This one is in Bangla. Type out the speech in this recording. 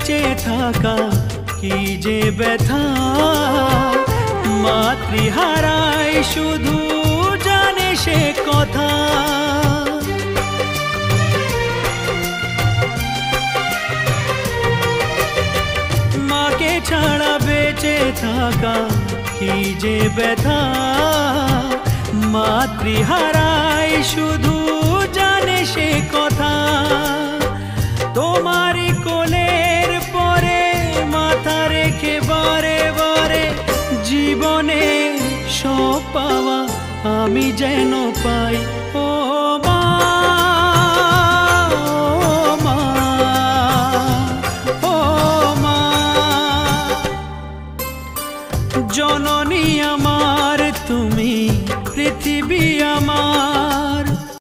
বেঁচে থাকা কি যে ব্যথা, মাতৃহারাই শুধু জানে সে কথা। মাকে ছাড়া বেঁচে থাকা কি যে ব্যথা, মাতৃহারাই শুধু জানে সে কথা। তোমারই কোলের পরে মাথা রেখে বারে বারে জীবনে সব পাওয়া আমি যেন পাই। ও